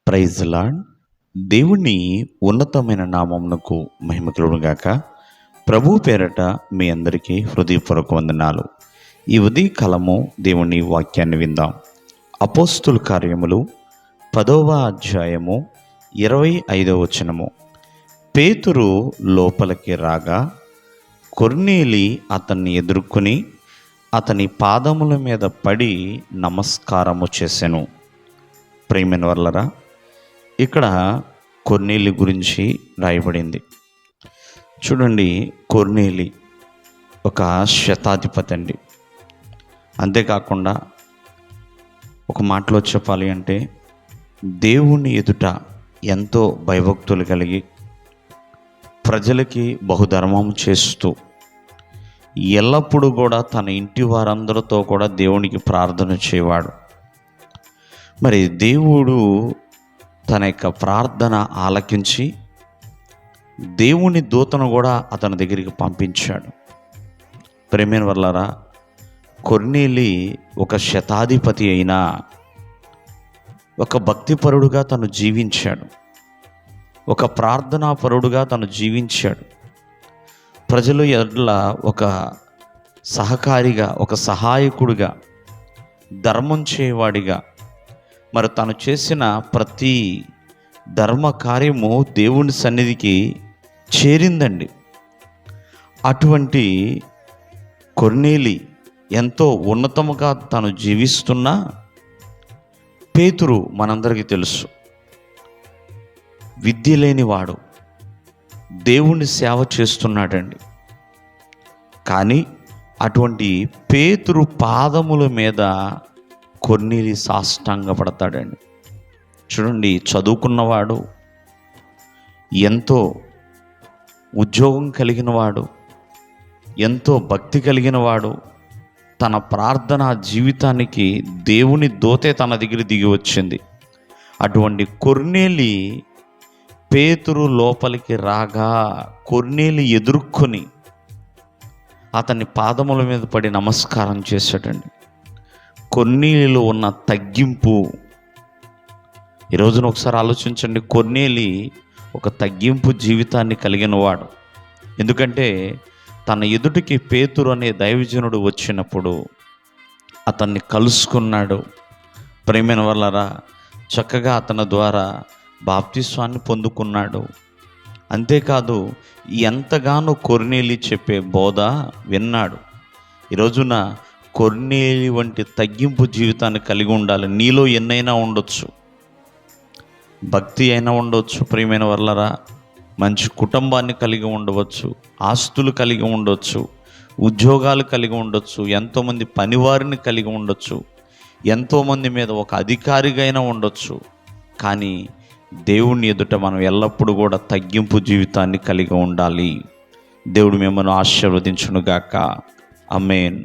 Praise lord. దేవుని ఉన్నతమైన నామమునకు మహిమ కలుగునుగాక. ప్రభు పేరట మీ అందరికీ హృదయపూర్వక వందనాలు. ఈ ఉదయకాలము దేవుని వాక్యాన్ని విందాం. అపోస్తుల కార్యములు 10వ అధ్యాయము 25వ వచనము. పేతురు లోపలికి రాగా కొర్నేలి అతన్ని ఎదుర్కొని అతని పాదముల మీద పడి నమస్కారము చేసెను. ప్రియమైన వర్లరా, ఇక్కడ కొర్నేలి గురించి రాయబడింది. చూడండి, కొర్నేలి ఒక శతాధిపతి అండి. అంతేకాకుండా ఒక మాటలో చెప్పాలి అంటే దేవుని ఎదుట ఎంతో భయభక్తులు కలిగి ప్రజలకి బహుధర్మం చేస్తూ ఎల్లప్పుడూ కూడా తన ఇంటి వారందరితో కూడా దేవునికి ప్రార్థన చేయవాడు. మరి దేవుడు తన యొక్క ప్రార్థన ఆలకించి దేవుని దూతను కూడా అతని దగ్గరికి పంపించాడు. ప్రేమైన వర్లారా, కొర్నేలి ఒక శతాధిపతి అయినా ఒక భక్తిపరుడుగా తను జీవించాడు. ఒక ప్రార్థనాపరుడుగా తను జీవించాడు. ప్రజల ఎడల ఒక సహకారిగా, ఒక సహాయకుడిగా, ధర్మం చేయవాడిగా, మరి తను చేసిన ప్రతి ధర్మ కార్యము దేవుని సన్నిధికి చేరిందండి. అటువంటి కొర్నేలి ఎంతో ఉన్నతముగా తను జీవిస్తున్నా పేతురు మనందరికీ తెలుసు, విద్య లేనివాడు, దేవుని సేవ చేస్తున్నాడండి. కానీ అటువంటి పేతురు పాదముల మీద కొర్నేలి సాష్టాంగపడతాడండి. చూడండి, చదువుకున్నవాడు, ఎంతో ఉద్యోగం కలిగినవాడు, ఎంతో భక్తి కలిగినవాడు, తన ప్రార్థన జీవితానికి దేవుని దూతే తన దగ్గర దిగి వచ్చింది. అటువంటి కొర్నేలి పేతురు లోపలికి రాగా కొర్నేలి ఎదుర్కొని అతని పాదముల మీద పడి నమస్కారం చేశాడండి. కొర్నేలిలో ఉన్న తగ్గింపు, ఈరోజున ఒకసారి ఆలోచించండి. కొర్నేలి ఒక తగ్గింపు జీవితాన్ని కలిగిన వాడు. ఎందుకంటే తన ఎదుటికి పేతురు అనే దైవజనుడు వచ్చినప్పుడు అతన్ని కలుసుకున్నాడు. ప్రేమైన వల్లరా, చక్కగా అతని ద్వారా బాప్తిస్వాన్ని పొందుకున్నాడు. అంతేకాదు, ఎంతగానో కొర్నేలి చెప్పే బోధ విన్నాడు. ఈరోజున కొర్నేలి వంటి తగ్గింపు జీవితాన్ని కలిగి ఉండాలి. నీలో ఎన్నైనా ఉండొచ్చు, భక్తి అయినా ఉండవచ్చు, ప్రియమైన వర్లరా, మంచి కుటుంబాన్ని కలిగి ఉండవచ్చు, ఆస్తులు కలిగి ఉండవచ్చు, ఉద్యోగాలు కలిగి ఉండొచ్చు, ఎంతోమంది పనివారిని కలిగి ఉండొచ్చు, ఎంతోమంది మీద ఒక అధికారిగా అయినా ఉండొచ్చు. కానీ దేవుని ఎదుట మనం ఎల్లప్పుడూ కూడా తగ్గింపు జీవితాన్ని కలిగి ఉండాలి. దేవుడు మిమ్మల్ని ఆశీర్వదించునుగాక. ఆమేన్.